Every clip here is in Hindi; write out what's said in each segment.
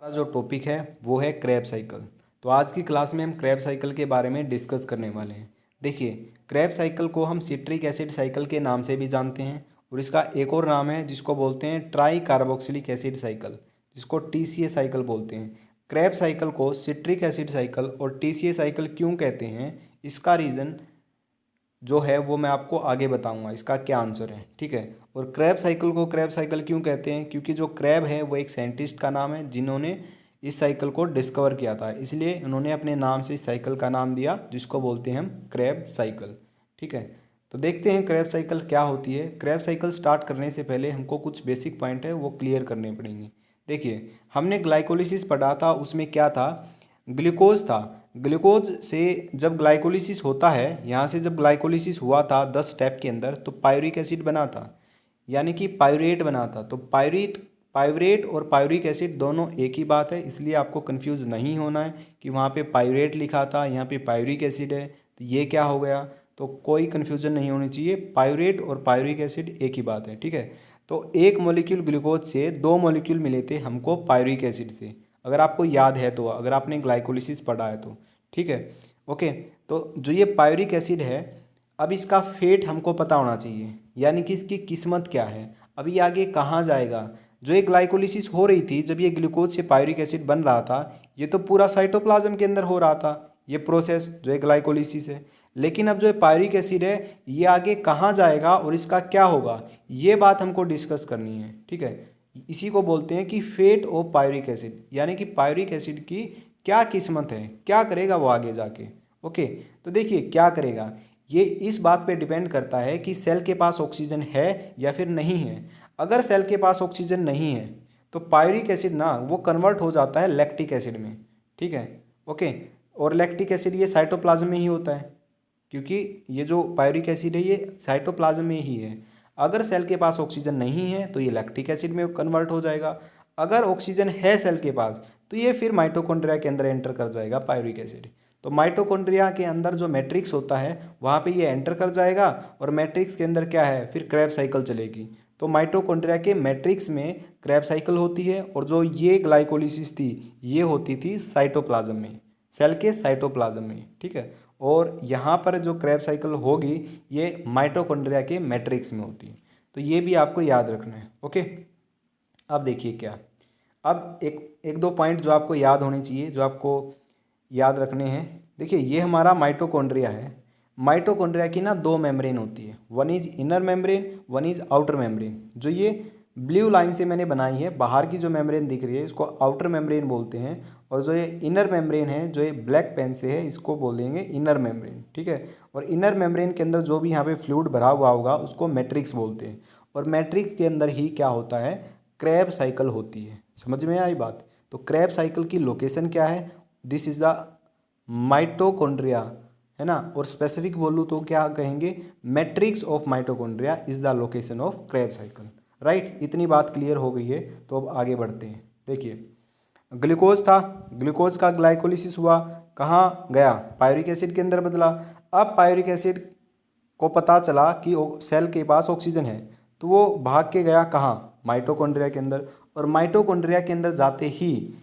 जो टॉपिक है वो है क्रैब साइकिल। तो आज की क्लास में हम क्रैब साइकिल के बारे में डिस्कस करने वाले हैं। देखिए, क्रैब साइकिल को हम सिट्रिक एसिड साइकिल के नाम से भी जानते हैं और इसका एक और नाम है जिसको बोलते हैं ट्राई कार्बोक्सिलिक एसिड साइकिल, जिसको टीसीए साइकिल बोलते हैं। क्रैब साइकिल को सिट्रिक एसिड साइकिल और टीसीए साइकिल क्यों कहते हैं, इसका रीज़न जो है वो मैं आपको आगे बताऊंगा, इसका क्या आंसर है, ठीक है। और क्रैब साइकिल को क्रैब साइकिल क्यों कहते हैं, क्योंकि जो क्रैब है वो एक साइंटिस्ट का नाम है जिन्होंने इस साइकिल को डिस्कवर किया था, इसलिए उन्होंने अपने नाम से इस साइकिल का नाम दिया जिसको बोलते हैं हम क्रैब साइकिल, ठीक है। तो देखते हैं क्रैब साइकिल क्या होती है। क्रैब साइकिल स्टार्ट करने से पहले हमको कुछ बेसिक पॉइंट है वो क्लियर करने पड़ेंगे। देखिए, हमने ग्लाइकोलिसिस पढ़ा था, उसमें क्या था, ग्लूकोज था। ग्लूकोज से जब ग्लाइकोलिसिस होता है, यहाँ से जब ग्लाइकोलिसिस हुआ था 10 स्टेप के अंदर, तो पायरिक एसिड बना था, यानी कि पायरेट बना था। तो पायरेट और पायरिक एसिड दोनों एक ही बात है, इसलिए आपको कंफ्यूज नहीं होना है कि वहाँ पे पायरेट लिखा था, यहाँ पे पायरिक एसिड है, तो ये क्या हो गया। तो कोई कन्फ्यूजन नहीं होनी चाहिए, पायरेट और पायरिक एसिड एक ही बात है, ठीक है। तो एक मॉलिक्यूल ग्लूकोज से 2 मॉलिक्यूल मिले थे हमको पायरिक एसिड से, अगर आपको याद है तो, अगर आपने ग्लाइकोलिसिस पढ़ा है तो, ठीक है। ओके, तो जो ये पायरिक एसिड है, अब इसका फेट हमको पता होना चाहिए, यानी कि इसकी किस्मत क्या है, अब ये आगे कहाँ जाएगा। जो ये ग्लाइकोलिसिस हो रही थी, जब ये ग्लूकोज से पायरिक एसिड बन रहा था, ये तो पूरा साइटोप्लाज्म के अंदर हो रहा था ये प्रोसेस, जो है ग्लाइकोलिसिस है। लेकिन अब जो पायरिक एसिड है ये आगे कहाँ जाएगा और इसका क्या होगा, ये बात हमको डिस्कस करनी है, ठीक है। इसी को बोलते हैं कि फेट ऑफ पायरिक एसिड, यानी कि पायरिक एसिड की क्या किस्मत है, क्या करेगा वो आगे जाके। ओके, तो देखिए क्या करेगा, ये इस बात पे डिपेंड करता है कि सेल के पास ऑक्सीजन है या फिर नहीं है। अगर सेल के पास ऑक्सीजन नहीं है तो पायरिक एसिड ना वो कन्वर्ट हो जाता है लैक्टिक एसिड में, ठीक है। ओके, और लैक्टिक एसिड ये साइटोप्लाज्म में ही होता है, क्योंकि ये जो पायरिक एसिड है ये साइटोप्लाज्म में ही है। अगर सेल के पास ऑक्सीजन नहीं है तो ये लैक्टिक एसिड में कन्वर्ट हो जाएगा। अगर ऑक्सीजन है सेल के पास तो ये फिर माइटोकॉन्ड्रिया के अंदर एंटर कर जाएगा पायरिक एसिड। तो माइटोकॉन्ड्रिया के अंदर जो मैट्रिक्स होता है वहाँ पे ये एंटर कर जाएगा, और मैट्रिक्स के अंदर क्या है, फिर क्रैब साइकिल चलेगी। तो माइटोकॉन्ड्रिया के मैट्रिक्स में क्रैब साइकिल होती है, और जो ये ग्लाइकोलिसिस थी ये होती थी साइटोप्लाज्म में, सेल के साइटोप्लाज्म में, ठीक है। और यहाँ पर जो क्रैब साइकिल होगी ये माइटोकॉन्ड्रिया के मैट्रिक्स में होती है। तो ये भी आपको याद रखना है, ओके। अब देखिए क्या, अब एक दो पॉइंट जो आपको याद होने चाहिए, जो आपको याद रखने हैं। देखिए, ये हमारा माइटोकॉन्ड्रिया है। माइटोकॉन्ड्रिया की ना 2 मेम्ब्रेन होती है, one is inner membrane, one is outer membrane. जो ये ब्लू लाइन से मैंने बनाई है, बाहर की जो मेम्ब्रेन दिख रही है इसको आउटर मेम्ब्रेन बोलते हैं, और जो ये इनर मेम्ब्रेन है, जो ये ब्लैक पेन से है, इसको बोलेंगे इनर मेम्ब्रेन, ठीक है। और इनर मेम्ब्रेन के अंदर जो भी यहाँ पे फ्लूइड भरा हुआ होगा उसको मैट्रिक्स बोलते हैं, और मैट्रिक्स के अंदर ही क्या होता है, क्रैब साइकिल होती है। समझ में आई बात। तो क्रैब साइकिल की लोकेशन क्या है, दिस इज द माइटोकॉन्ड्रिया, है ना। और स्पेसिफिक बोलूँ तो क्या कहेंगे, matrix of mitochondria is the location of Krebs cycle, right. इतनी बात क्लियर हो गई है, तो अब आगे बढ़ते हैं। देखिए, ग्लूकोज था, ग्लूकोज का ग्लाइकोलिसिस हुआ, कहाँ गया, पायरिक एसिड के अंदर बदला। अब पायरिक एसिड को पता चला कि सेल के पास ऑक्सीजन है, तो वो भाग के गया कहाँ, माइटोकॉन्ड्रिया के अंदर। और माइटोकॉन्ड्रिया के अंदर जाते ही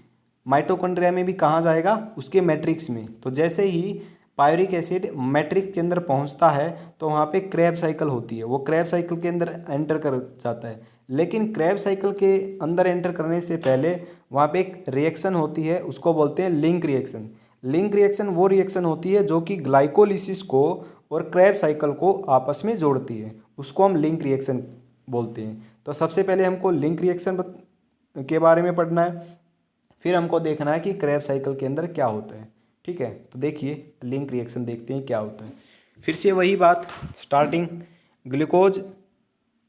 माइटोकॉन्ड्रिया में भी कहाँ जाएगा, उसके मैट्रिक्स में। तो जैसे ही पायरिक एसिड मैट्रिक्स के अंदर पहुंचता है तो वहाँ पे क्रैब साइकिल होती है, वो क्रैब साइकिल के अंदर एंटर कर जाता है। लेकिन क्रैब साइकिल के अंदर एंटर करने से पहले वहाँ पे एक रिएक्शन होती है, उसको बोलते हैं लिंक रिएक्शन। लिंक रिएक्शन वो रिएक्शन होती है जो कि ग्लाइकोलिसिस को और क्रैब साइकिल को आपस में जोड़ती है, उसको हम लिंक रिएक्शन बोलते हैं। तो सबसे पहले हमको लिंक रिएक्शन के बारे में पढ़ना है, फिर हमको देखना है कि क्रैब साइकिल के अंदर क्या होता है, ठीक है। तो देखिए लिंक रिएक्शन देखते हैं क्या होता है। फिर से वही बात, स्टार्टिंग ग्लूकोज,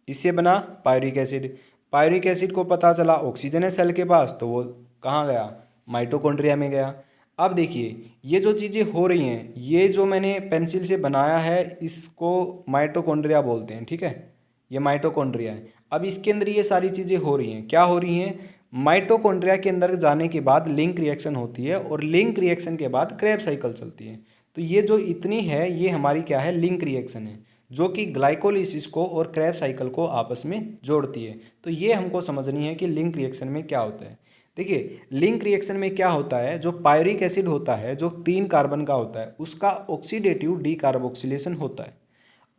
इससे बना पायरिक एसिड। पायरिक एसिड को पता चला ऑक्सीजन है सेल के पास, तो वो कहाँ गया, माइटोकॉन्ड्रिया में गया। अब देखिए ये जो चीज़ें हो रही हैं, ये जो मैंने पेंसिल से बनाया है इसको माइटोकॉन्ड्रिया बोलते हैं, ठीक है। ये माइटोकॉन्ड्रिया है। अब इसके अंदर ये सारी चीज़ें हो रही हैं, क्या हो रही हैं, माइटोकॉन्ड्रिया के अंदर जाने के बाद लिंक रिएक्शन होती है, और लिंक रिएक्शन के बाद क्रैब साइकिल चलती है। तो ये जो इतनी है ये हमारी क्या है, लिंक रिएक्शन है, जो कि ग्लाइकोलिसिस को और क्रैब साइकिल को आपस में जोड़ती है। तो ये हमको समझनी है कि लिंक रिएक्शन में क्या होता है। देखिए लिंक रिएक्शन में क्या होता है, जो पायरिक एसिड होता है जो 3 कार्बन का होता है उसका ऑक्सीडेटिव डीकार्बोक्सिलेशन होता है।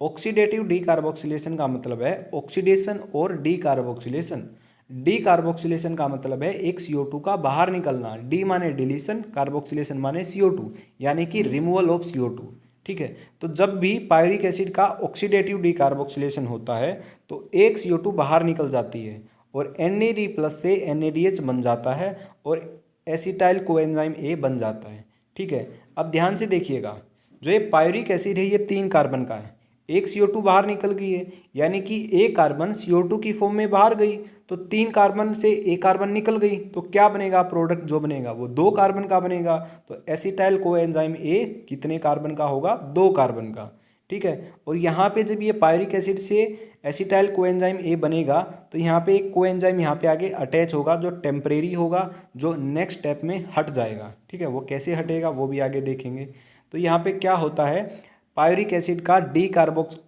ऑक्सीडेटिव डीकार्बोक्सिलेशन का मतलब है ऑक्सीडेशन और डीकार्बोक्सिलेशन। डीकार्बोक्सिलेशन का मतलब है एक CO2 का बाहर निकलना, डी माने डिलीशन, कार्बोक्सिलेशन माने CO2 यानी कि रिमूवल ऑफ CO2। ठीक है, तो जब भी पायरिक एसिड का ऑक्सीडेटिव डीकार्बोक्सिलेशन होता है तो एक CO2 बाहर निकल जाती है और NAD प्लस से NADH बन जाता है और एसिटाइल कोएंजाइम A बन जाता है। ठीक है, अब ध्यान से देखिएगा, जो ये पायरिक एसिड है ये 3 कार्बन का है, एक CO2 बाहर निकल गई है यानी कि एक कार्बन CO2 की फॉर्म में बाहर गई, तो 3 कार्बन से एक कार्बन निकल गई तो क्या बनेगा, प्रोडक्ट जो बनेगा वो 2 कार्बन का बनेगा। तो एसिटाइल कोएंजाइम A कितने कार्बन का होगा, 2 कार्बन का। ठीक है, और यहाँ पे जब ये पायरिक एसिड से एसिटाइल कोएंजाइम A बनेगा तो यहाँ पे एक कोएंजाइम यहाँ पे आगे अटैच होगा जो टेम्परेरी होगा, जो नेक्स्ट स्टेप में हट जाएगा। ठीक है, वो कैसे हटेगा वो भी आगे देखेंगे। तो यहाँ पे क्या होता है, पायरिक एसिड का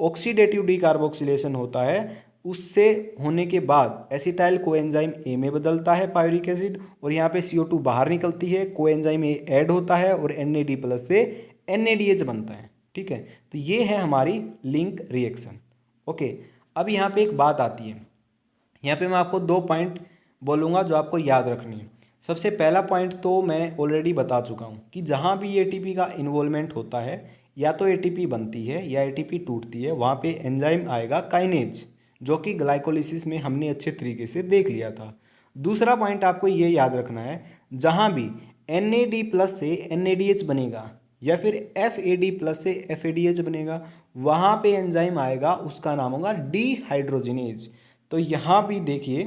ऑक्सीडेटिव डीकार्बोक्सिलेशन होता है, उससे होने के बाद एसिटाइल कोएंजाइम ए में बदलता है पायरिक एसिड और यहाँ पे CO2 बाहर निकलती है, कोएंजाइम ए ऐड होता है और NAD प्लस से NADH बनता है। ठीक है, तो ये है हमारी लिंक रिएक्शन। ओके, अब यहाँ पे एक बात आती है, यहाँ पे मैं आपको 2 पॉइंट बोलूँगा जो आपको याद रखनी है। सबसे पहला पॉइंट तो मैंने ऑलरेडी बता चुका हूँ कि जहाँ भी ATP का इन्वॉल्वमेंट होता है या तो ATP बनती है या ATP टूटती है, वहाँ पे एंजाइम आएगा काइनेज, जो कि ग्लाइकोलिसिस में हमने अच्छे तरीके से देख लिया था। दूसरा पॉइंट आपको ये याद रखना है, जहाँ भी NAD प्लस से NADH बनेगा या फिर FAD प्लस से FADH बनेगा, वहाँ पे एंजाइम आएगा, उसका नाम होगा डीहाइड्रोजिनेज। तो यहाँ भी देखिए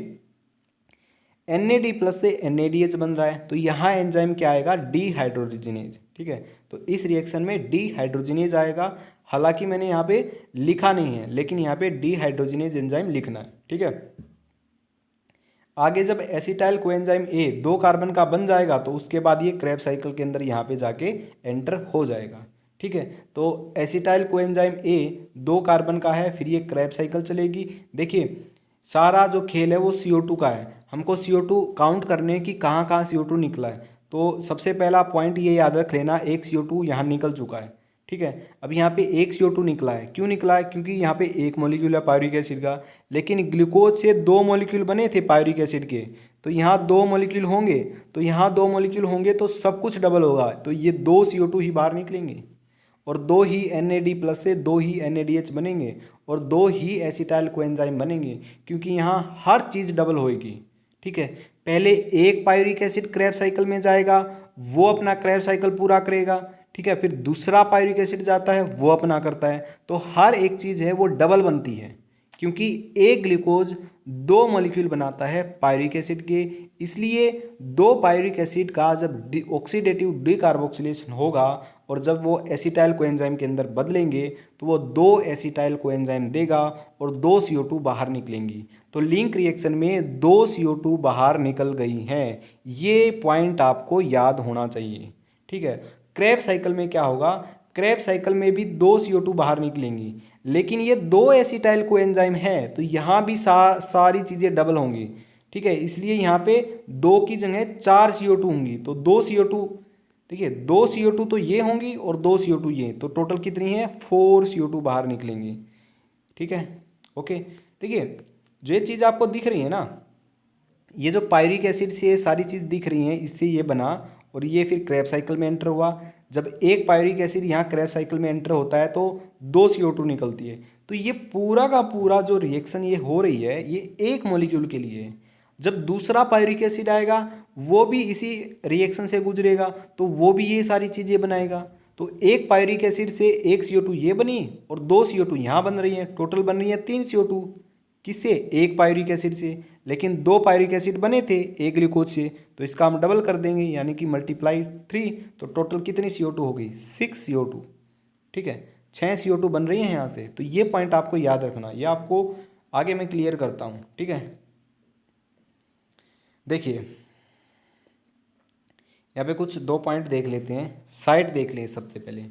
NAD प्लस से NADH बन रहा है तो यहाँ एंजाइम क्या आएगा, डीहाइड्रोजिनेज। ठीक है, तो इस रिएक्शन में डीहाइड्रोजिनेज आएगा, हालांकि मैंने यहाँ पे लिखा नहीं है लेकिन यहाँ पे डीहाइड्रोजिनेज एंजाइम लिखना है। ठीक है, आगे जब एसिटाइल कोएंजाइम A 2 कार्बन का बन जाएगा तो उसके बाद ये क्रेब्स साइकिल के अंदर यहाँ पे जाके एंटर हो जाएगा। ठीक है, तो एसिटाइल कोएंजाइम A 2 कार्बन का है, फिर ये क्रेब्स साइकिल चलेगी। देखिए सारा जो खेल है वो CO2 का है, हमको CO2 काउंट करने हैं कि कहाँ कहाँ CO2 निकला है। तो सबसे पहला पॉइंट ये याद रख लेना, एक CO2 यहाँ निकल चुका है। ठीक है, अब यहाँ पे एक CO2 निकला है, क्यों निकला है, क्योंकि यहाँ पे एक मॉलिक्यूल है पायरिक एसिड का, लेकिन ग्लूकोज से 2 मॉलिक्यूल बने थे पायरिक एसिड के, तो यहाँ 2 मॉलिक्यूल होंगे, तो यहाँ 2 मॉलिक्यूल होंगे तो सब कुछ डबल होगा, तो ये 2 CO2 ही बाहर निकलेंगे और 2 ही NAD प्लस से 2 ही NADH बनेंगे और 2 ही एसिटाइल कोएंजाइम बनेंगे, क्योंकि यहाँ हर चीज़ डबल होएगी। ठीक है, पहले एक पायरिक एसिड क्रेब साइकिल में जाएगा, वो अपना क्रेब साइकिल पूरा करेगा। ठीक है, फिर दूसरा पायरिक एसिड जाता है, वो अपना करता है, तो हर एक चीज़ है वो डबल बनती है, क्योंकि एक ग्लूकोज 2 मॉलिक्यूल बनाता है पायरिक एसिड के, इसलिए 2 पायरिक एसिड का जब ऑक्सीडेटिव डीकार्बोक्सिलेशन होगा और जब वो एसिटाइल कोएंजाइम के अंदर बदलेंगे तो वो 2 एसिटाइल कोएंजाइम देगा और 2 CO2 बाहर निकलेंगी। तो लिंक रिएक्शन में 2 CO2 बाहर निकल गई हैं, ये पॉइंट आपको याद होना चाहिए। ठीक है, क्रेब साइकिल में क्या होगा, क्रेब साइकिल में भी 2 CO2 बाहर निकलेंगी, लेकिन ये 2 एसिटाइल कोएंजाइम है तो यहाँ भी सारी चीज़ें डबल होंगी। ठीक है, इसलिए यहाँ पे 2 की जगह 4 CO2 होंगी, तो 2 CO2, देखिए 2 CO2 तो ये होंगी और 2 CO2 ये, तो टोटल कितनी है, 4 CO2 बाहर निकलेंगी। ठीक है, ओके, देखिए जो ये चीज़ आपको दिख रही है ना, ये जो पायरिक एसिड से ये सारी चीज़ दिख रही हैं, इससे ये बना और ये फिर क्रेब साइकिल में एंटर हुआ। जब एक पायरिक एसिड यहाँ क्रेब साइकिल में एंटर होता है तो 2 CO2 निकलती है, तो ये पूरा का पूरा जो रिएक्शन ये हो रही है ये एक मॉलिक्यूल के लिए है। जब दूसरा पायरिक एसिड आएगा वो भी इसी रिएक्शन से गुजरेगा तो वो भी ये सारी चीज़ें बनाएगा, तो एक पायरिक एसिड से एक CO2 ये बनी और 2 CO2 यहाँ बन रही हैं, टोटल बन रही है 3 CO2। किससे, एक पायरिक एसिड से, लेकिन 2 पायरिक एसिड बने थे एक ग्लूकोज से, तो इसका हम डबल कर देंगे यानी कि मल्टीप्लाई 3, तो टोटल कितनी CO2 हो गई, 6 CO2। ठीक है, 6 CO2 बन रही हैं यहाँ से, तो ये पॉइंट आपको याद रखना, ये आपको आगे मैं क्लियर करता हूँ। ठीक है, देखिए यहाँ पे कुछ 2 पॉइंट देख लेते हैं, साइट देख लें। सबसे पहले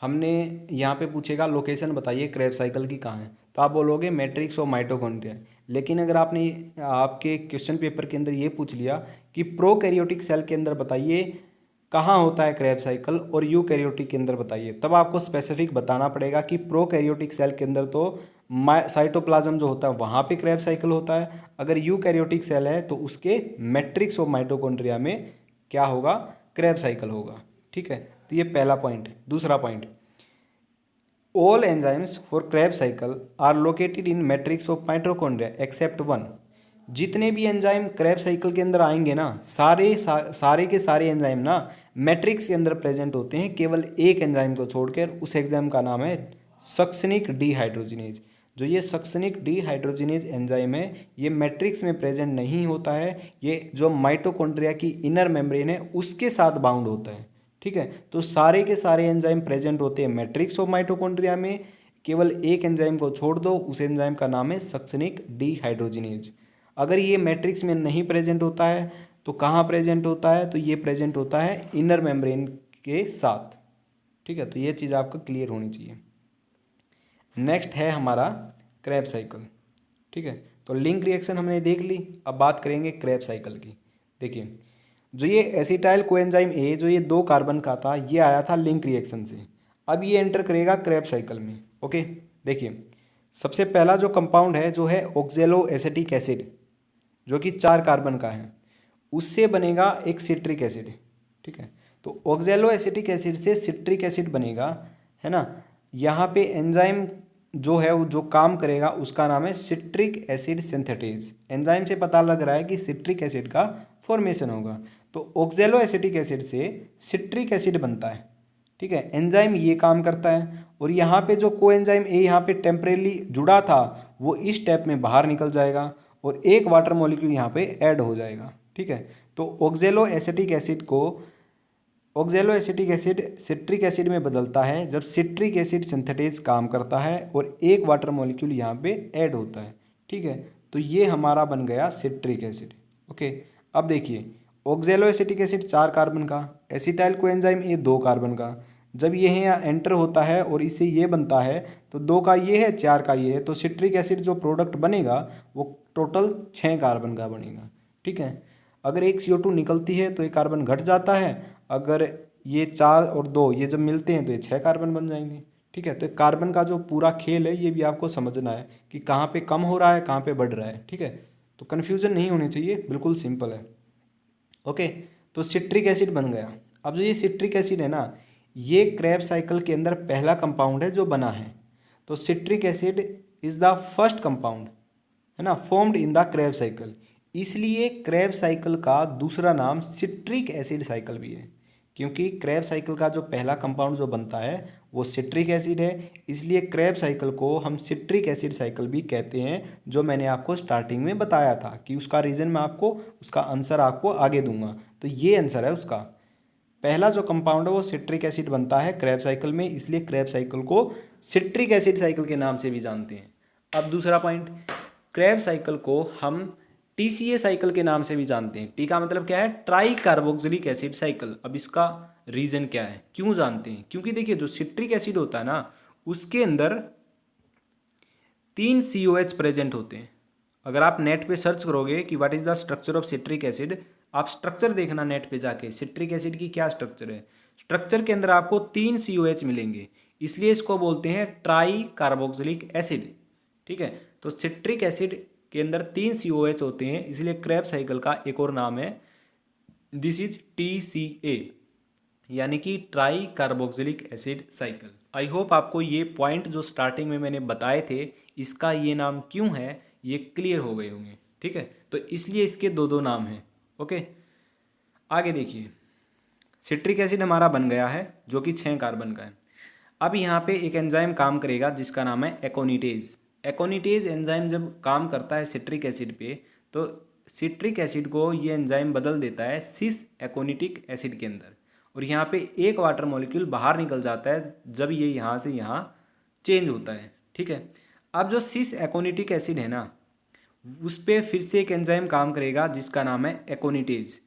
हमने यहाँ पे पूछेगा लोकेशन बताइए क्रेब साइकिल की कहाँ है, तो आप बोलोगे मैट्रिक्स ऑफ माइटोकॉन्ड्रिया। लेकिन अगर आपने आपके क्वेश्चन पेपर के अंदर ये पूछ लिया कि प्रोकैरियोटिक सेल के अंदर बताइए कहाँ होता है क्रेब साइकिल और यूकैरियोटिक के अंदर बताइए, तब आपको स्पेसिफिक बताना पड़ेगा कि प्रोकैरियोटिक सेल के अंदर तो साइटोप्लाज्म जो होता है वहाँ पे क्रेब साइकिल होता है, अगर यूकैरियोटिक सेल है तो उसके मैट्रिक्स ऑफ माइटोकॉन्ड्रिया में क्या होगा, क्रेब साइकिल होगा। ठीक है, तो ये पहला पॉइंट है। दूसरा point, all enzymes for Krebs cycle are located in matrix of mitochondria except one. जितने भी एंजाइम क्रेब साइकिल के अंदर आएंगे ना, सारे के सारे एंजाइम ना मैट्रिक्स के अंदर प्रेजेंट होते हैं, केवल एक एंजाइम को छोड़कर, उस एंजाइम का नाम है सक्सनिक डीहाइड्रोजिनेज। जो ये सक्सनिक डीहाइड्रोजिनेज एंजाइम है ये मैट्रिक्स में प्रेजेंट नहीं होता है, ये जो माइटोकॉन्ड्रिया की इनर मेम्ब्रेन है उसके साथ बाउंड होता है। ठीक है, तो सारे के सारे एंजाइम प्रेजेंट होते हैं मैट्रिक्स ऑफ माइटोकॉन्ड्रिया में, केवल एक एंजाइम को छोड़ दो, उस एंजाइम का नाम है सक्सनिक डीहाइड्रोजिनेज। अगर ये मैट्रिक्स में नहीं प्रेजेंट होता है तो कहाँ प्रेजेंट होता है, तो ये प्रेजेंट होता है इनर मेम्ब्रेन के साथ। ठीक है, तो ये चीज़ आपको क्लियर होनी चाहिए। नेक्स्ट है हमारा क्रेब साइकिल। ठीक है, तो लिंक रिएक्शन हमने देख ली, अब बात करेंगे क्रेब साइकिल की। देखिए, जो ये एसिटाइल कोएंजाइम ए जो ये 2 कार्बन का था, ये आया था लिंक रिएक्शन से, अब ये एंटर करेगा क्रेब साइकिल में। ओके, देखिए सबसे पहला जो कंपाउंड है जो है ऑक्जेलो एसिटिक एसिड, जो कि 4 कार्बन का है, उससे बनेगा एक सिट्रिक एसिड। ठीक है, तो ऑक्जेलो एसिटिक एसिड से सिट्रिक एसिड बनेगा, है ना। यहाँ पे एंजाइम जो है वो जो काम करेगा उसका नाम है सिट्रिक एसिड सिंथेटेज। एंजाइम से पता लग रहा है कि सिट्रिक एसिड का फॉर्मेशन होगा, तो ऑक्जेलो एसिटिक एसिड से सिट्रिक एसिड बनता है। ठीक है, एंजाइम ये काम करता है, और यहाँ पे जो कोएंजाइम ए यहाँ पे टेम्परेली जुड़ा था वो इस स्टेप में बाहर निकल जाएगा और एक वाटर मॉलिक्यूल यहाँ पे ऐड हो जाएगा। ठीक है, तो ऑक्जेलो एसिटिक एसिड सिट्रिक एसिड में बदलता है जब सिट्रिक एसिड सिंथेटेज काम करता है और एक वाटर मॉलिक्यूल यहाँ पे ऐड होता है। ठीक है, तो ये हमारा बन गया सिट्रिक एसिड। ओके, अब देखिए ऑक्जेलो एसिटिक एसिड 4 कार्बन का, एसिटाइल कोएंजाइम ए 2 कार्बन का, जब ये यहाँ एंटर होता है और इससे ये बनता है तो 2 का ये है 4 का ये है, तो सिट्रिक एसिड जो प्रोडक्ट बनेगा वो टोटल 6 कार्बन का बनेगा। ठीक है, अगर एक CO2 निकलती है तो एक कार्बन घट जाता है, अगर ये 4 और 2 ये जब मिलते हैं तो ये 6 कार्बन बन जाएंगे। ठीक है, तो कार्बन का जो पूरा खेल है ये भी आपको समझना है कि कहाँ पे कम हो रहा है कहाँ पे बढ़ रहा है। ठीक है, तो कन्फ्यूजन नहीं होनी चाहिए, बिल्कुल सिंपल है। ओके, तो सिट्रिक एसिड बन गया। अब जो ये सिट्रिक एसिड है ना, ये क्रेब साइकिल के अंदर पहला कंपाउंड है जो बना है, तो citric acid is the first compound, है ना, formed in the Krebs cycle. इसलिए क्रेब साइकिल का दूसरा नाम सिट्रिक एसिड साइकिल भी है, क्योंकि क्रेब साइकिल का जो पहला कंपाउंड जो बनता है वो सिट्रिक एसिड है, इसलिए क्रेब साइकिल को हम सिट्रिक एसिड साइकिल भी कहते हैं, जो मैंने आपको स्टार्टिंग में बताया था कि उसका रीज़न मैं आपको उसका आंसर आपको आगे दूंगा। तो ये आंसर है उसका, पहला जो कंपाउंड है वो सिट्रिक एसिड बनता है क्रेब साइकिल में, इसलिए क्रेब साइकिल को सिट्रिक एसिड साइकिल के नाम से भी जानते हैं। अब दूसरा पॉइंट, क्रेब साइकिल को हम TCA साइकिल के नाम से भी जानते हैं। टी का मतलब क्या है, ट्राई कार्बोक्सिलिक एसिड साइकिल। अब इसका रीज़न क्या है, क्यों जानते हैं, क्योंकि देखिए जो सिट्रिक एसिड होता है ना उसके अंदर 3 COH प्रेजेंट होते हैं। अगर आप नेट पे सर्च करोगे कि what is the structure of citric acid, आप स्ट्रक्चर देखना नेट पे जाके सिट्रिक एसिड की क्या स्ट्रक्चर है, स्ट्रक्चर के अंदर आपको 3 COH मिलेंगे, इसलिए इसको बोलते हैं ट्राई कार्बोक्सिलिक एसिड। ठीक है, तो सिट्रिक एसिड के अंदर 3 COH होते हैं, इसलिए क्रेब साइकिल का एक और नाम है, दिस इज TCA, यानी कि try carboxylic acid cycle. I hope आपको ये पॉइंट जो स्टार्टिंग में मैंने बताए थे इसका ये नाम क्यों है ये क्लियर हो गए होंगे। ठीक है, तो इसलिए इसके 2 नाम हैं। ओके, आगे देखिए, सिट्रिक एसिड हमारा बन गया है जो कि 6 कार्बन का है। अब यहाँ पे एक एंजाइम काम करेगा जिसका नाम है एकोनिटेज। एकोनिटेज एंजाइम जब काम करता है सिट्रिक एसिड पे, तो सिट्रिक एसिड को ये एंजाइम बदल देता है सिस एकोनिटिक एसिड के अंदर, और यहाँ पे एक वाटर मॉलिक्यूल बाहर निकल जाता है जब ये यहाँ से यहाँ चेंज होता है। ठीक है, अब जो सिस एकोनिटिक एसिड है ना उस पर फिर से एक एंजाइम काम करेगा जिसका नाम है एकोनिटेज।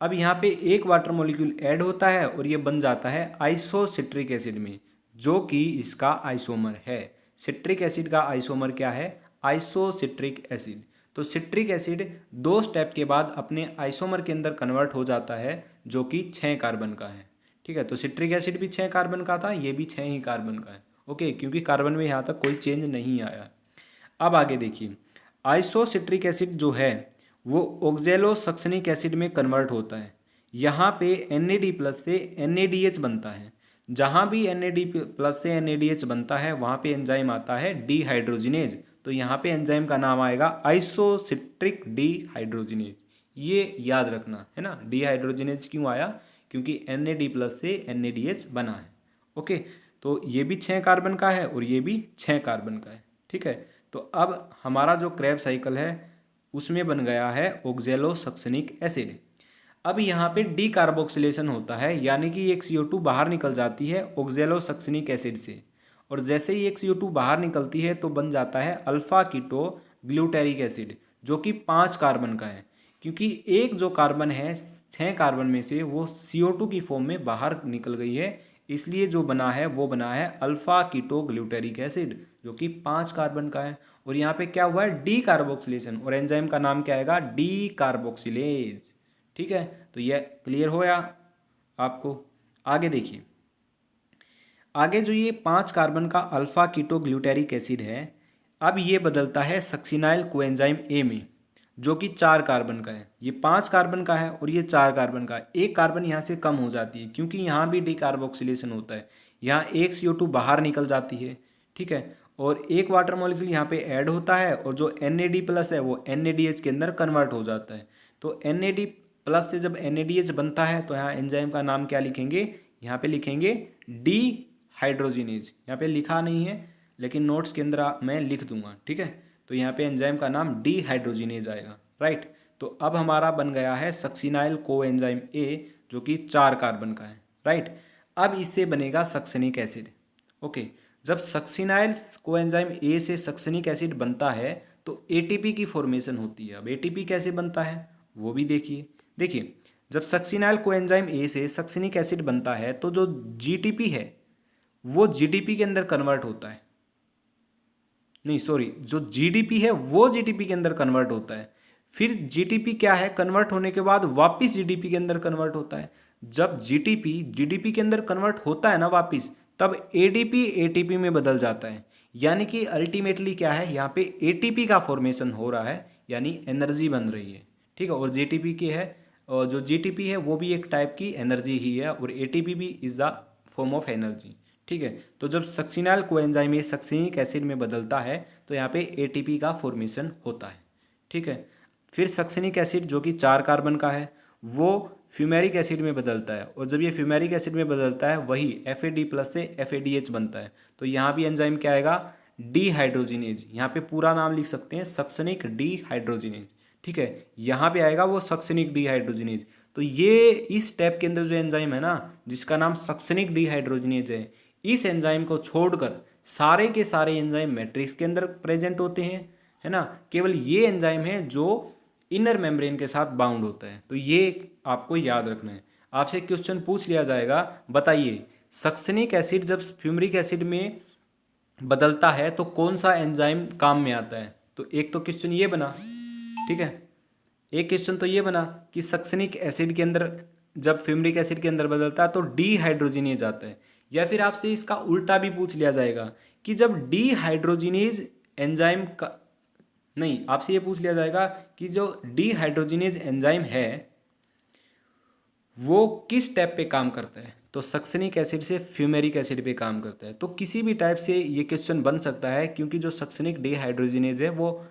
अब यहाँ पे एक वाटर मॉलिक्यूल ऐड होता है और ये बन जाता है आइसोसिट्रिक एसिड में, जो कि इसका आइसोमर है। सिट्रिक एसिड का आइसोमर क्या है? Isocitric acid. तो सिट्रिक एसिड 2 स्टेप के बाद अपने आइसोमर के अंदर कन्वर्ट हो जाता है, जो कि 6 कार्बन का है। ठीक है, तो सिट्रिक एसिड भी 6 कार्बन का था, ये भी 6 ही कार्बन का है। ओके, क्योंकि कार्बन में यहाँ तक कोई चेंज नहीं आया। अब आगे देखिए, आइसोसिट्रिक एसिड जो है वो ऑक्जेलोसक्सनिक एसिड में कन्वर्ट होता है। यहाँ पे NAD+ से NADH बनता है। जहाँ भी NAD+ से NADH बनता है वहाँ पे एंजाइम आता है डीहाइड्रोजिनेज। तो यहाँ पे एंजाइम का नाम आएगा आइसोसिट्रिक डीहाइड्रोजिनेज। ये याद रखना है ना, डीहाइड्रोजिनेज क्यों आया? क्योंकि NAD+ से NADH बना है। ओके, तो ये भी 6 कार्बन का है और ये भी 6 कार्बन का है। ठीक है, तो अब हमारा जो क्रेब साइकिल है उसमें बन गया है ऑक्जेलोसक्सनिक एसिड। अब यहाँ पे डी कार्बोक्सिलेशन होता है, यानी कि एक CO2 बाहर निकल जाती है ऑक्जेलोसक्सनिक एसिड से, और जैसे ही एक CO2 बाहर निकलती है तो बन जाता है अल्फा कीटो ग्लूटेरिक एसिड, जो कि 5 कार्बन का है। क्योंकि एक जो कार्बन है 6 कार्बन में से वो CO2 की फॉर्म में बाहर निकल गई है, इसलिए जो बना है वो बना है अल्फा कीटो ग्लूटेरिक एसिड, जो कि 5 कार्बन का है। और यहाँ पे क्या हुआ है? डी कार्बोक्सिलेशन, और एंजाइम का नाम क्या आएगा? D carboxylase. ठीक है, तो ये क्लियर होया आपको। आगे देखिए, आगे जो ये 5 कार्बन का अल्फा कीटो ग्लूटेरिक एसिड है, अब ये बदलता है सक्सिनाइल कोएंजाइम ए में, जो कि 4 कार्बन का है। ये 5 कार्बन का है और ये 4 कार्बन का है। एक कार्बन यहाँ से कम हो जाती है क्योंकि यहाँ भी डीकार्बोक्सिलेशन होता है। यहाँ एक CO2 बाहर निकल जाती है। ठीक है, और एक वाटर मॉलिक्यूल यहाँ पे ऐड होता है और जो NAD+ है वो NADH के अंदर कन्वर्ट हो जाता है। तो NAD+ से जब NADH बनता है तो यहाँ एंजाइम का नाम क्या लिखेंगे? यहाँ पे लिखेंगे डी हाइड्रोजिनेज। यहाँ पे लिखा नहीं है लेकिन नोट्स के अंदर मैं लिख दूंगा। ठीक है, तो यहाँ पे एंजाइम का नाम डी हाइड्रोजिनेज आएगा। राइट, तो अब हमारा बन गया है सक्सिनाइल कोएंजाइम ए, जो कि 4 कार्बन का है। राइट, अब इससे बनेगा सक्सनिक एसिड। ओके, जब सक्सिनाइल कोएंजाइम ए से सक्सनिक एसिड बनता है तो ATP की फॉर्मेशन होती है। अब ATP कैसे बनता है वो भी देखिए जब सक्सिनाइल कोएंजाइम ए से सक्सनिक एसिड बनता है तो जो GTP है वो GDP के अंदर कन्वर्ट होता है। नहीं सॉरी, जो GDP है वो GTP के अंदर कन्वर्ट होता है। फिर GTP क्या है? कन्वर्ट होने के बाद वापस GDP के अंदर कन्वर्ट होता है। जब GDP के अंदर कन्वर्ट होता है ना वापस, तब ADP ATP में बदल जाता है। यानी कि अल्टीमेटली क्या है? यहाँ पे ATP का फॉर्मेशन हो रहा है, यानी एनर्जी बन रही है। ठीक है, और GTP की है, और जो GTP है वो भी एक टाइप की एनर्जी ही है, और ATP भी is the form of energy. ठीक है, तो जब सक्सिनाइल कोएंजाइम ये सक्सिनिक एसिड में बदलता है तो यहाँ पे ATP का फॉर्मेशन होता है। ठीक है, फिर सक्सिनिक एसिड जो कि 4 कार्बन का है वो फ्यूमेरिक एसिड में बदलता है, और जब ये फ्यूमेरिक एसिड में बदलता है वही FAD+ से FADH बनता है। तो यहाँ भी एंजाइम क्या आएगा? डीहाइड्रोजिनेज। यहाँ पे पूरा नाम लिख सकते हैं सक्सनिक डीहाइड्रोजिनेज। ठीक है, यहाँ पे आएगा वो सक्सनिक डीहाइड्रोजिनेज। तो ये इस स्टेप के अंदर जो एंजाइम है ना, जिसका नाम सक्सनिक डीहाइड्रोजिनेज है, इस एंजाइम को छोड़कर सारे के सारे एंजाइम मैट्रिक्स के अंदर प्रेजेंट होते हैं, है ना। केवल ये एंजाइम है जो इनर मेम्ब्रेन के साथ बाउंड होता है। तो ये आपको याद रखना है। आपसे क्वेश्चन पूछ लिया जाएगा, बताइए सक्सनिक एसिड जब फ्यूमरिक एसिड में बदलता है तो कौन सा एंजाइम काम में आता है? तो एक तो क्वेश्चन ये बना, ठीक है, एक क्वेश्चन तो ये बना कि सक्सनिक एसिड के अंदर जब फ्यूमरिक एसिड के अंदर बदलता है तो डीहाइड्रोजिनेज आता है। या फिर आपसे इसका उल्टा भी पूछ लिया जाएगा कि जब डीहाइड्रोजिनेज एंजाइम का, नहीं, आपसे ये पूछ लिया जाएगा कि जो डीहाइड्रोजिनेज एंजाइम है वो किस स्टेप पे काम करता है? तो सक्सनिक एसिड से फ्यूमेरिक एसिड पे काम करता है। तो किसी भी टाइप से ये क्वेश्चन बन सकता है, क्योंकि जो सक्सनिक डीहाइड्रोजिनेज है वो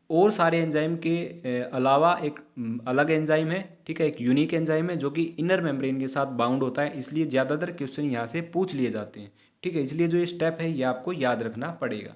और सारे एंजाइम के अलावा एक अलग एंजाइम है। ठीक है, एक यूनिक एंजाइम है जो कि इनर मेम्ब्रेन के साथ बाउंड होता है, इसलिए ज़्यादातर क्वेश्चन यहाँ से पूछ लिए जाते हैं। ठीक है, इसलिए जो ये स्टेप है ये आपको याद रखना पड़ेगा।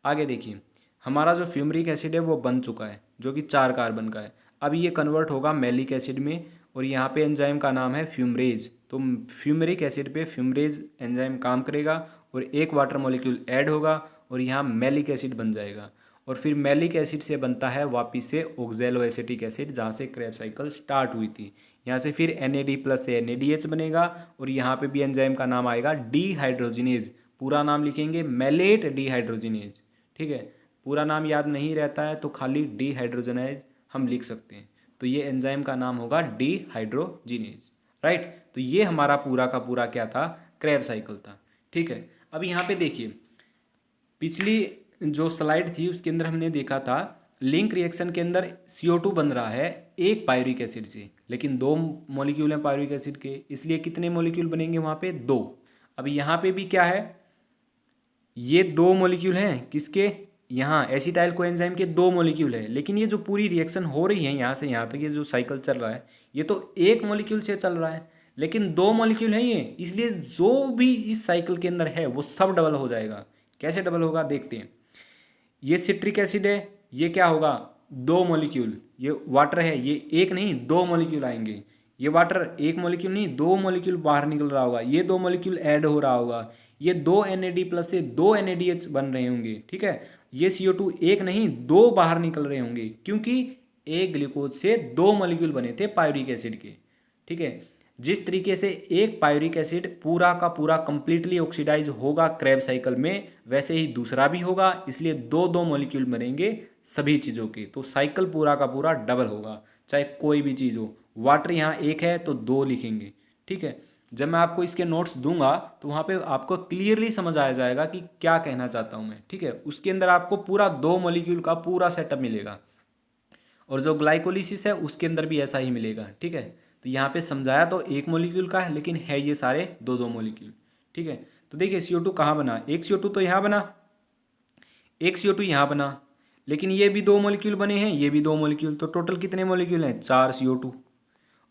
आगे देखिए, हमारा जो फ्यूमरिक एसिड है वो बन चुका है, जो कि 4 कार्बन का है। अब ये कन्वर्ट होगा मैलिक एसिड में, और यहाँ पे एंजाइम का नाम है फ्यूमरेज। तो फ्यूमरिक एसिड पे फ्यूमरेज एंजाइम काम करेगा और एक वाटर मॉलिक्यूल ऐड होगा और यहाँ मैलिक एसिड बन जाएगा। और फिर मैलिक एसिड से बनता है वापिस से ऑक्जेलोएसिटिक एसिड, जहाँ से क्रेब साइकिल स्टार्ट हुई थी। यहाँ से फिर NAD+ से NADH बनेगा, और यहाँ पे भी एंजाइम का नाम आएगा डीहाइड्रोजिनेज। पूरा नाम लिखेंगे मैलेट डिहाइड्रोजिनेज। ठीक है, पूरा नाम याद नहीं रहता है तो खाली डिहाइड्रोजिनेज हम लिख सकते हैं। तो ये एंजाइम का नाम होगा डिहाइड्रोजिनेज, राइट। तो ये हमारा पूरा का पूरा क्या था, क्रेब साइकिल था। ठीक है, अब यहाँ पे देखिए, पिछली जो स्लाइड थी उसके अंदर हमने देखा था लिंक रिएक्शन के अंदर CO2 बन रहा है एक पायरिक एसिड से, लेकिन दो मॉलिक्यूल हैं पायरिक एसिड के, इसलिए कितने मॉलिक्यूल बनेंगे वहाँ पे, दो। अब यहाँ पे भी क्या है, ये दो मॉलिक्यूल हैं किसके, यहाँ एसिटाइल कोएंजाइम के दो मॉलिक्यूल है, लेकिन ये जो पूरी रिएक्शन हो रही है यहाँ से यहाँ तक, ये जो साइकिल चल रहा है ये तो एक मॉलिक्यूल से चल रहा है, लेकिन दो मॉलिक्यूल हैं ये, इसलिए जो भी इस साइकिल के अंदर है वो सब डबल हो जाएगा। कैसे डबल होगा देखते हैं। ये सिट्रिक एसिड है, ये क्या होगा, दो मॉलिक्यूल, ये वाटर है, ये एक नहीं दो मॉलिक्यूल आएंगे, ये वाटर एक मॉलिक्यूल नहीं दो मॉलिक्यूल बाहर निकल रहा होगा, ये दो मॉलिक्यूल ऐड हो रहा होगा, ये दो NAD+ से दो NADH बन रहे होंगे। ठीक है, ये CO2 एक नहीं दो बाहर निकल रहे होंगे, क्योंकि एक ग्लूकोज से दो मॉलिक्यूल बने थे पायरिक एसिड के। ठीक है, जिस तरीके से एक पायरिक एसिड पूरा का पूरा कंप्लीटली ऑक्सीडाइज होगा क्रेब साइकिल में, वैसे ही दूसरा भी होगा, इसलिए दो दो मॉलिक्यूल बनेंगे सभी चीज़ों के, तो साइकिल पूरा का पूरा डबल होगा, चाहे कोई भी चीज़ हो। वाटर यहाँ एक है तो दो लिखेंगे। ठीक है, जब मैं आपको इसके नोट्स दूंगा तो वहाँ पे आपको क्लियरली समझ आ जाएगा कि क्या कहना चाहता हूँ मैं। ठीक है, उसके अंदर आपको पूरा दो मॉलिक्यूल का पूरा सेटअप मिलेगा, और जो ग्लाइकोलिसिस है उसके अंदर भी ऐसा ही मिलेगा। ठीक है, तो यहाँ पे समझाया तो एक मॉलिक्यूल का है, लेकिन है ये सारे दो दो मॉलिक्यूल। ठीक है, तो देखिए CO2 कहाँ बना, एक CO2 तो यहाँ बना, एक CO2 यहाँ बना, लेकिन ये भी दो मॉलिक्यूल बने हैं, ये भी दो मॉलिक्यूल, तो टोटल कितने मॉलिक्यूल हैं, चार CO2।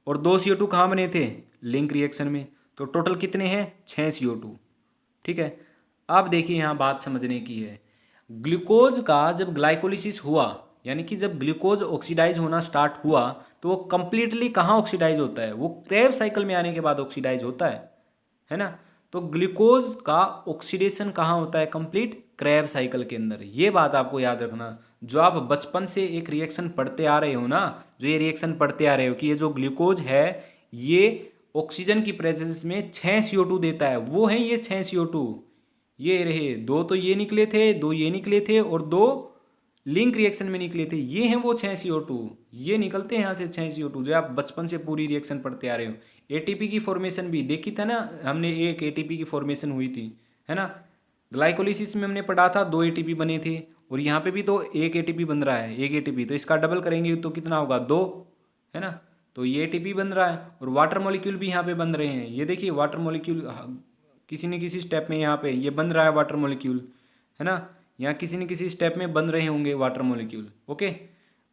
और दो CO2 कहाँ बने थे, लिंक रिएक्शन में, तो टोटल कितने हैं, 6 CO2। ठीक है, अब देखिए यहाँ बात समझने की है, ग्लूकोज का जब ग्लाइकोलिसिस हुआ, यानी कि जब ग्लूकोज ऑक्सीडाइज होना स्टार्ट हुआ, तो वो कंप्लीटली कहाँ ऑक्सीडाइज होता है, वो क्रेब साइकिल में आने के बाद ऑक्सीडाइज होता है ना। तो ग्लूकोज का ऑक्सीडेशन कहाँ होता है, कंप्लीट क्रेब साइकिल के अंदर। ये बात आपको याद रखना, जो आप बचपन से एक रिएक्शन पढ़ते आ रहे हो ना, जो ये रिएक्शन पढ़ते आ रहे हो कि ये जो ग्लूकोज है ये ऑक्सीजन की प्रेजेंस में 6 CO2 देता है, वो है ये 6 CO2। ये रहे दो, तो ये निकले थे, दो ये निकले थे, और दो लिंक रिएक्शन में निकले थे, ये हैं वो 6 CO2। ये निकलते हैं यहाँ से 6 CO2, जो आप बचपन से पूरी रिएक्शन पढ़ते आ रहे हो। ATP की फॉर्मेशन भी देखी था ना हमने, एक ATP की फॉर्मेशन हुई थी, है ना। ग्लाइकोलिसिस में हमने पढ़ा था 2 ATP बने थे, और यहाँ पे भी तो एक ATP बन रहा है, एक ATP, तो इसका डबल करेंगे तो कितना होगा, 2, है ना। तो ये ATP बन रहा है, और वाटर मॉलिक्यूल भी यहाँ पे बन रहे हैं। ये देखिए वाटर मॉलिक्यूल किसी न किसी स्टेप में यहाँ पे ये बन रहा है वाटर मॉलिक्यूल, है ना, यहाँ किसी न किसी स्टेप में बन रहे होंगे वाटर मॉलिक्यूल। ओके,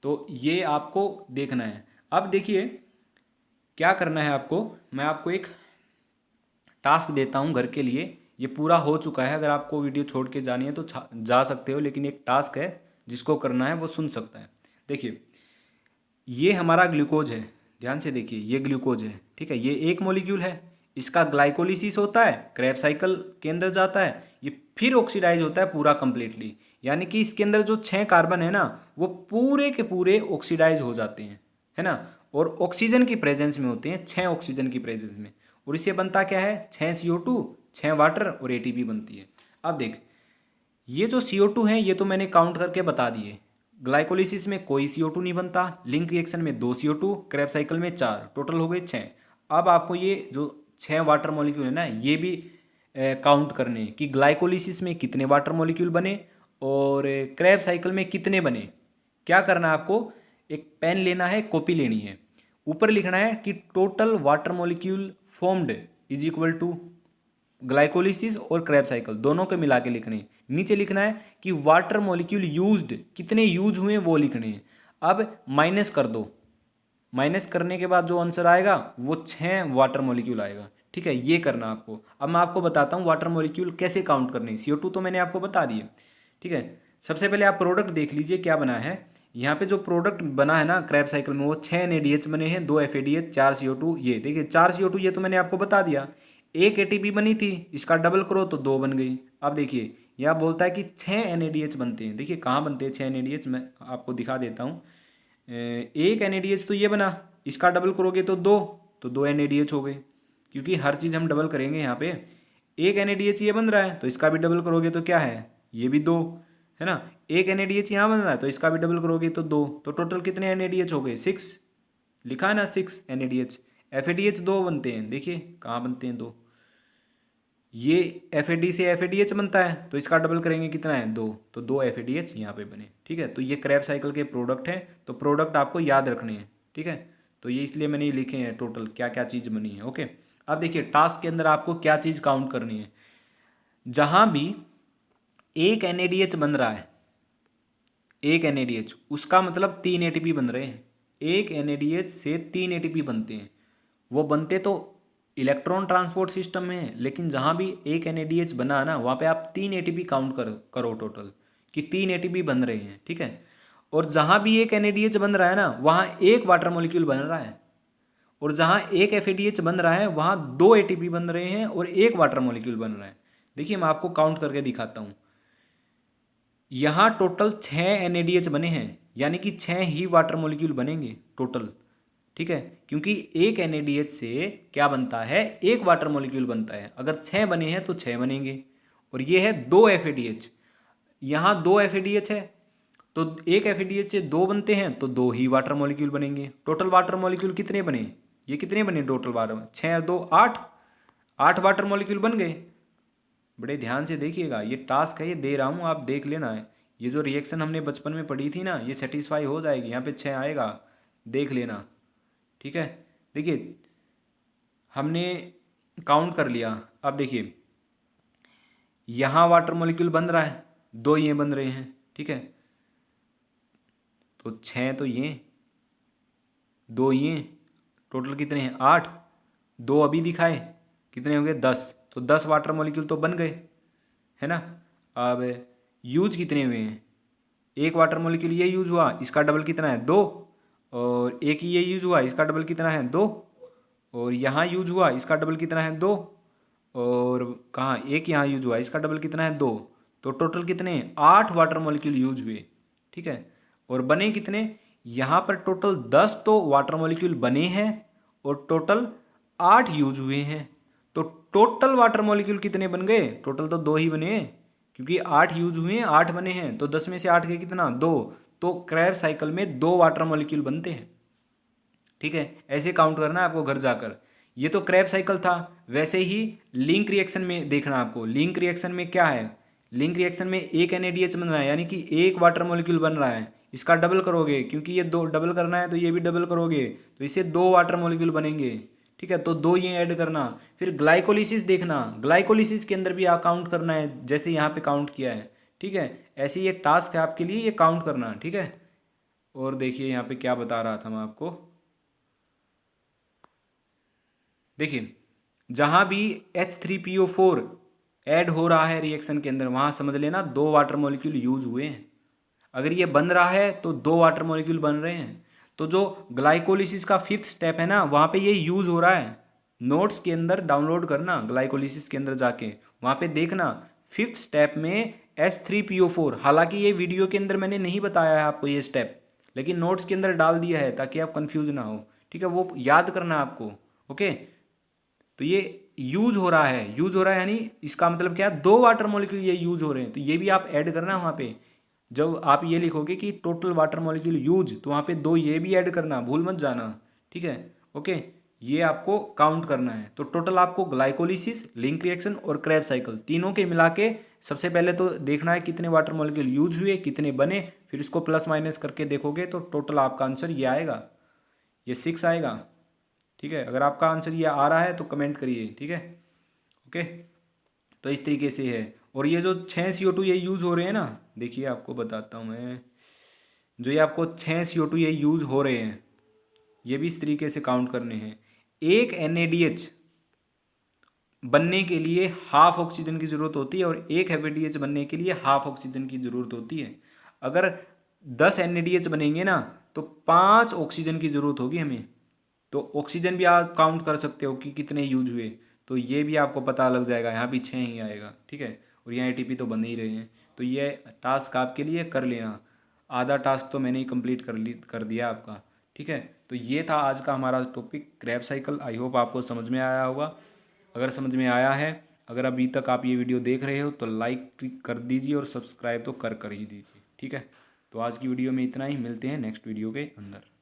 तो ये आपको देखना है। अब देखिए क्या करना है आपको, मैं आपको एक टास्क देता हूँ घर के लिए, ये पूरा हो चुका है, अगर आपको वीडियो छोड़ के जानी है तो जा सकते हो, लेकिन एक टास्क है जिसको करना है वो सुन सकता है। देखिए ये हमारा ग्लूकोज है, ध्यान से देखिए ये ग्लूकोज है। ठीक है, ये एक मॉलिक्यूल है, इसका ग्लाइकोलिसिस होता है, क्रेब साइकिल के अंदर जाता है, ये फिर ऑक्सीडाइज होता है पूरा कंप्लीटली, यानी कि इसके अंदर जो 6 कार्बन है ना वो पूरे के पूरे ऑक्सीडाइज हो जाते हैं, है ना, और ऑक्सीजन की प्रेजेंस में होते हैं, 6 ऑक्सीजन की प्रेजेंस में, और इससे बनता क्या है, 6 CO2, 6 वाटर और ATP बनती है। अब देख ये जो CO2 है ये तो मैंने काउंट करके बता दिए, ग्लाइकोलिसिस में कोई CO2 नहीं बनता, लिंक रिएक्शन में 2 CO2, क्रेब साइकिल में 4, टोटल हो गए 6। अब आपको ये जो 6 वाटर मॉलिक्यूल है ना ये भी काउंट करने कि ग्लाइकोलिसिस में कितने वाटर मॉलिक्यूल बने और क्रेब साइकिल में कितने बने। क्या करना है आपको, एक पेन लेना है, कॉपी लेनी है, ऊपर लिखना है कि total water molecule formed is equal to glycolysis और क्रेब साइकिल दोनों के मिला के लिखने। नीचे लिखना है कि वाटर मॉलिक्यूल यूज्ड कितने यूज हुए वो लिखने हैं। अब माइनस कर दो, माइनस करने के बाद जो आंसर आएगा वो 6 वाटर मॉलिक्यूल आएगा। ठीक है, ये करना आपको। अब मैं आपको बताता हूँ वाटर मॉलिक्यूल कैसे काउंट करने। CO2 तो मैंने आपको बता दिए। ठीक है, सबसे पहले आप प्रोडक्ट देख लीजिए क्या बना है। यहाँ पे जो प्रोडक्ट बना है ना क्रेब साइकिल में वो 6 NADH बने हैं, 2 FADH, 4 CO2। ये देखिए 4 CO2 ये तो मैंने आपको बता दिया। एक ATP बनी थी, इसका डबल करो तो 2 बन गई। अब देखिए यह बोलता है कि 6 NADH बनते हैं। देखिए कहाँ बनते हैं 6 NADH, मैं आपको दिखा देता हूँ। एक NADH तो ये बना, इसका डबल करोगे तो 2, तो 2 NADH हो गए, क्योंकि हर चीज़ हम डबल करेंगे यहाँ पे। एक NADH ये बन रहा है तो इसका भी डबल करोगे तो क्या है, ये भी 2, है ना। एक NADH यहाँ बन रहा है तो इसका भी डबल करोगे तो 2, तो टोटल कितने NADH हो गए, 6, लिखा है ना 6 NADH। FADH 2 बनते हैं, देखिए कहाँ बनते हैं 2, ये FAD से FADH बनता है तो इसका डबल करेंगे कितना है 2, तो 2 FADH यहाँ पे बने, ठीक है। तो ये Krebs साइकिल के प्रोडक्ट हैं, तो प्रोडक्ट आपको याद रखने हैं, ठीक है। तो ये इसलिए मैंने ये लिखे हैं टोटल क्या क्या चीज़ बनी है, ओके। अब देखिए टास्क के अंदर आपको क्या चीज़ काउंट करनी है, जहाँ भी एक NADH बन रहा है, एक NADH उसका मतलब 3 ATP बन रहे हैं, एक NADH से 3 ATP बनते हैं। वो बनते तो इलेक्ट्रॉन ट्रांसपोर्ट सिस्टम में है, लेकिन जहाँ भी एक NADH बना है ना वहाँ पे आप 3 ATP काउंट करो टोटल, कि 3 ATP बन रहे हैं, ठीक है। और जहाँ भी एक NADH बन रहा है ना वहाँ एक वाटर मॉलिक्यूल बन रहा है, और जहाँ एक FADH बन रहा है वहाँ 2 ATP बन रहे हैं और एक वाटर मॉलिक्यूल बन रहा है। देखिए मैं आपको काउंट करके दिखाता हूँ, यहाँ टोटल 6 NADH बने हैं, यानी कि 6 ही वाटर मॉलिक्यूल बनेंगे टोटल, ठीक है। क्योंकि एक NADH से क्या बनता है, एक वाटर मॉलिक्यूल बनता है, अगर 6 बने हैं तो 6 बनेंगे। और ये है 2 FADH, यहाँ 2 FADH है तो एक FADH से 2 बनते हैं तो 2 ही वाटर मॉलिक्यूल बनेंगे। टोटल वाटर मॉलिक्यूल कितने बने, ये कितने बने टोटल वाटर, 6 और 2 8, 8 वाटर मॉलिक्यूल बन गए। बड़े ध्यान से देखिएगा, ये टास्क है, ये दे रहा हूँ, आप देख लेना है। ये जो रिएक्शन हमने बचपन में पढ़ी थी ना ये सेटिस्फाई हो जाएगी, यहाँ पे 6 आएगा, देख लेना, ठीक है। देखिए हमने काउंट कर लिया, अब देखिए यहाँ वाटर मॉलिक्यूल बन रहा है, 2 ये बन रहे हैं, ठीक है। तो 6 तो ये, 2 ये, टोटल कितने हैं 8, 2 अभी दिखाए, कितने हो गए 10, तो 10 वाटर मॉलिक्यूल तो बन गए, है ना। अब यूज कितने हुए हैं, एक वाटर मॉलिक्यूल ये यूज हुआ, इसका डबल कितना है 2, और एक ये यूज हुआ, इसका डबल कितना है 2, और यहाँ यूज हुआ, इसका डबल कितना है 2, और कहाँ एक यहाँ यूज हुआ, इसका डबल कितना है 2, तो टोटल कितने 8 वाटर मॉलिक्यूल यूज हुए, ठीक है। और बने कितने, यहाँ पर टोटल 10 तो वाटर मॉलिक्यूल बने हैं और टोटल 8 यूज हुए हैं, तो टोटल वाटर मॉलिक्यूल कितने बन गए, टोटल तो 2 ही बने, क्योंकि 8 यूज हुए हैं 8 बने हैं, तो 10 में से 8 के कितना 2, तो Krebs साइकिल में 2 वाटर मॉलिक्यूल बनते हैं, ठीक है। ऐसे काउंट करना है आपको घर जाकर। ये तो Krebs साइकिल था, वैसे ही लिंक रिएक्शन में देखना आपको, लिंक रिएक्शन में क्या है, लिंक रिएक्शन में एक NADH बन रहा है, यानी कि एक वाटर मॉलिक्यूल बन रहा है, इसका डबल करोगे क्योंकि ये 2 डबल करना है तो ये भी डबल करोगे, तो इससे 2 वाटर मॉलिक्यूल बनेंगे, ठीक है। तो 2 ये ऐड करना, फिर ग्लाइकोलिसिस देखना, ग्लाइकोलिसिस के अंदर भी आप काउंट करना है जैसे यहाँ पे काउंट किया है, ठीक है। ऐसे ही एक टास्क है आपके लिए, ये काउंट करना, ठीक है। और देखिए यहाँ पे क्या बता रहा था मैं आपको, देखिए जहाँ भी H3PO4 ऐड हो रहा है रिएक्शन के अंदर वहाँ समझ लेना 2 वाटर मॉलिक्यूल यूज हुए हैं। अगर ये बन रहा है तो 2 वाटर मॉलिक्यूल बन रहे हैं। तो जो ग्लाइकोलिसिस का 5th स्टेप है ना वहाँ पे ये यूज हो रहा है, नोट्स के अंदर डाउनलोड करना, ग्लाइकोलिसिस के अंदर जाके वहाँ पे देखना 5th स्टेप में H3PO4, हालांकि ये वीडियो के अंदर मैंने नहीं बताया है आपको ये स्टेप, लेकिन नोट्स के अंदर डाल दिया है ताकि आप कंफ्यूज ना हो, ठीक है। वो याद करना आपको, ओके। तो ये यूज हो रहा है, यूज हो रहा है यानी इसका मतलब क्या है, 2 वाटर मॉलिक्यूल ये यूज हो रहे हैं, तो ये भी आप ऐड करना वहाँ पे। जब आप ये लिखोगे कि टोटल वाटर मॉलिक्यूल यूज, तो वहाँ पे 2 ये भी ऐड करना, भूल मत जाना, ठीक है, ओके। ये आपको काउंट करना है। तो टोटल आपको ग्लाइकोलिसिस, लिंक रिएक्शन और Krebs साइकिल तीनों के मिला के सबसे पहले तो देखना है कितने वाटर मॉलिक्यूल यूज हुए, कितने बने, फिर इसको प्लस माइनस करके देखोगे तो टोटल आपका आंसर ये आएगा, ये 6 आएगा, ठीक है। अगर आपका आंसर ये आ रहा है तो कमेंट करिए, ठीक है, ओके। तो इस तरीके से है। और ये जो 6 CO2 ये यूज़ हो रहे हैं ना, देखिए आपको बताता हूँ मैं, जो ये आपको 6 CO2 ये यूज़ हो रहे हैं ये भी इस तरीके से काउंट करने हैं। एक NADH बनने के लिए हाफ ऑक्सीजन की ज़रूरत होती है और एक FADH बनने के लिए हाफ ऑक्सीजन की ज़रूरत होती है। अगर 10 NADH बनेंगे ना तो 5 ऑक्सीजन की ज़रूरत होगी हमें। तो ऑक्सीजन भी आप काउंट कर सकते हो कि कितने यूज हुए, तो ये भी आपको पता लग जाएगा, यहाँ भी 6 ही आएगा, ठीक है। और यहाँ ATP तो बन ही रहे हैं, तो ये टास्क आपके लिए कर लेना। आधा टास्क तो मैंने ही कंप्लीट कर दिया आपका, ठीक है। तो ये था आज का हमारा topic Krebs cycle. I hope आपको समझ में आया होगा। अगर समझ में आया है अगर अभी तक आप ये वीडियो देख रहे हो तो लाइक कर दीजिए और सब्सक्राइब तो कर ही दीजिए। ठीक है, तो आज की वीडियो में इतना ही, मिलते हैं नेक्स्ट वीडियो के अंदर।